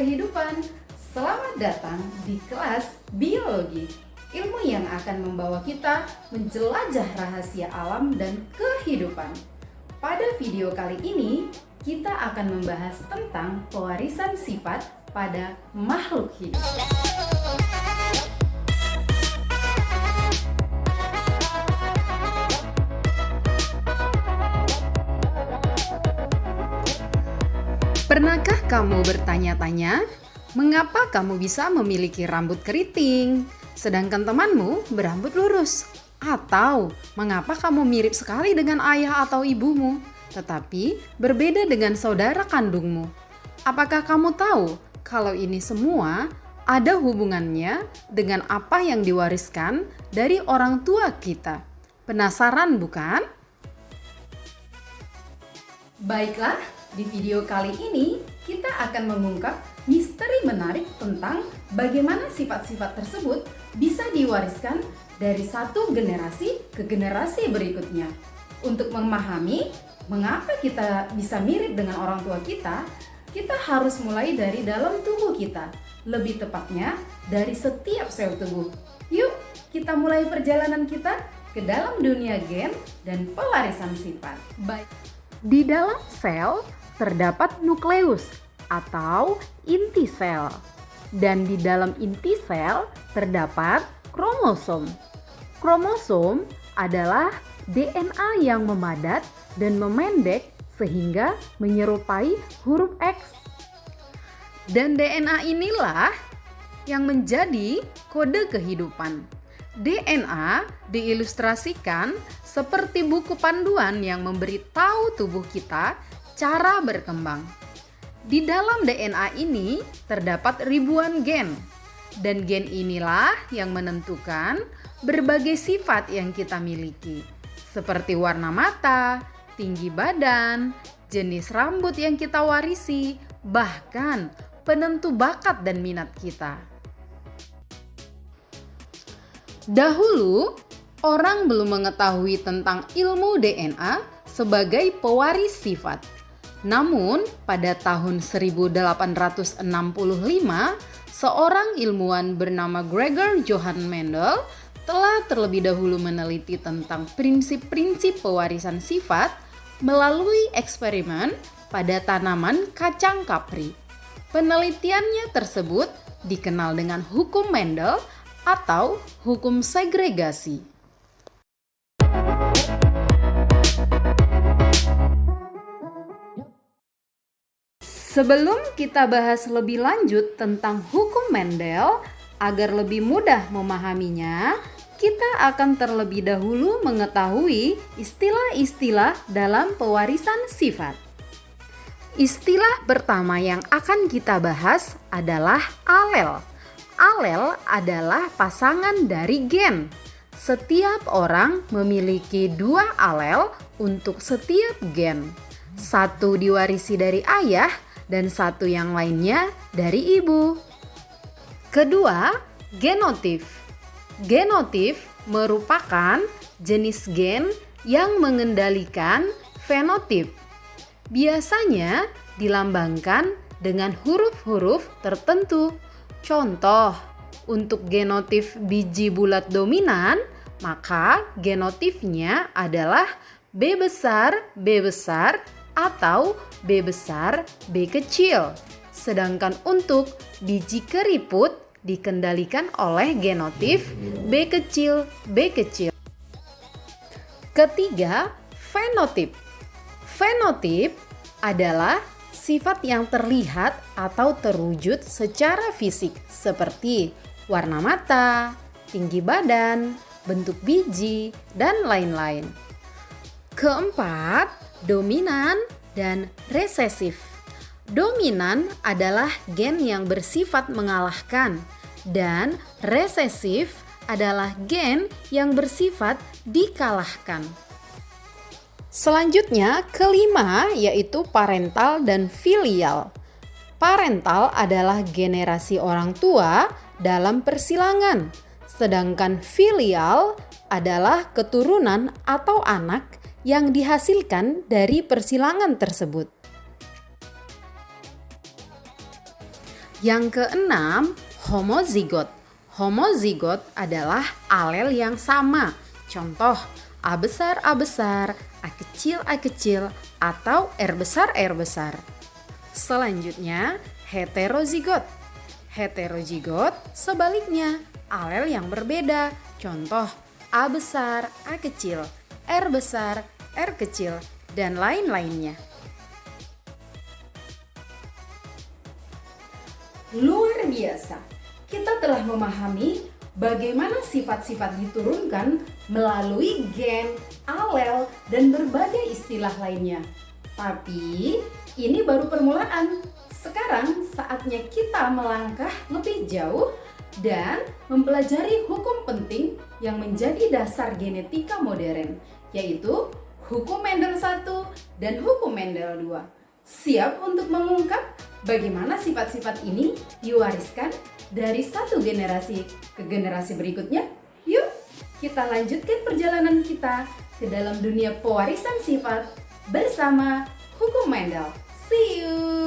kehidupan. Selamat datang di kelas biologi, ilmu yang akan membawa kita menjelajah rahasia alam dan kehidupan. Pada video kali ini, kita akan membahas tentang pewarisan sifat pada makhluk hidup. Pernahkah kamu bertanya-tanya, mengapa kamu bisa memiliki rambut keriting, sedangkan temanmu berambut lurus? Atau mengapa kamu mirip sekali dengan ayah atau ibumu, tetapi berbeda dengan saudara kandungmu? Apakah kamu tahu kalau ini semua ada hubungannya dengan apa yang diwariskan dari orang tua kita? Penasaran bukan? Baiklah, di video kali ini kita akan mengungkap misteri menarik tentang bagaimana sifat-sifat tersebut bisa diwariskan dari satu generasi ke generasi berikutnya. Untuk memahami mengapa kita bisa mirip dengan orang tua kita harus mulai dari dalam tubuh kita, lebih tepatnya dari setiap sel tubuh. Yuk, kita mulai perjalanan kita ke dalam dunia gen dan pewarisan sifat. Baik. Di dalam sel terdapat nukleus atau inti sel, dan di dalam inti sel terdapat kromosom. Kromosom adalah DNA yang memadat dan memendek sehingga menyerupai huruf X. Dan DNA inilah yang menjadi kode kehidupan. DNA diilustrasikan seperti buku panduan yang memberitahu tubuh kita cara berkembang. Di dalam DNA ini terdapat ribuan gen, dan gen inilah yang menentukan berbagai sifat yang kita miliki, seperti warna mata, tinggi badan, jenis rambut yang kita warisi, bahkan penentu bakat dan minat kita. Dahulu, orang belum mengetahui tentang ilmu DNA sebagai pewaris sifat. Namun, pada tahun 1865, seorang ilmuwan bernama Gregor Johann Mendel telah terlebih dahulu meneliti tentang prinsip-prinsip pewarisan sifat melalui eksperimen pada tanaman kacang kapri. Penelitiannya tersebut dikenal dengan hukum Mendel atau hukum segregasi. Sebelum kita bahas lebih lanjut tentang hukum Mendel, agar lebih mudah memahaminya, kita akan terlebih dahulu mengetahui istilah-istilah dalam pewarisan sifat. Istilah pertama yang akan kita bahas adalah alel. Alel adalah pasangan dari gen. Setiap orang memiliki 2 alel untuk setiap gen. Satu diwarisi dari ayah dan satu yang lainnya dari ibu. Kedua, genotip. Genotip merupakan jenis gen yang mengendalikan fenotip. Biasanya dilambangkan dengan huruf-huruf tertentu. Contoh, untuk genotip biji bulat dominan, maka genotipnya adalah B besar, B besar, atau B besar, B kecil. Sedangkan untuk biji keriput dikendalikan oleh genotip B kecil, B kecil. Ketiga, fenotip. Fenotip adalah sifat yang terlihat atau terwujud secara fisik seperti warna mata, tinggi badan, bentuk biji, dan lain-lain. Keempat, dominan dan resesif. Dominan adalah gen yang bersifat mengalahkan, dan resesif adalah gen yang bersifat dikalahkan. Selanjutnya, kelima yaitu parental dan filial. Parental adalah generasi orang tua dalam persilangan, sedangkan filial adalah keturunan atau anak yang dihasilkan dari persilangan tersebut. Yang keenam, homozigot. Homozigot adalah alel yang sama. Contoh, A besar A besar, A kecil, atau R besar. Selanjutnya, heterozigot. Heterozigot sebaliknya, alel yang berbeda. Contoh, A besar, A kecil, R besar, R kecil, dan lain-lainnya. Luar biasa, kita telah memahami bagaimana sifat-sifat diturunkan melalui gen, alel, dan berbagai istilah lainnya. Tapi ini baru permulaan. Sekarang saatnya kita melangkah lebih jauh dan mempelajari hukum penting yang menjadi dasar genetika modern, yaitu hukum Mendel 1 dan hukum Mendel 2. Siap untuk mengungkap bagaimana sifat-sifat ini diwariskan dari satu generasi ke generasi berikutnya? Yuk, kita lanjutkan perjalanan kita ke dalam dunia pewarisan sifat bersama hukum Mendel. See you!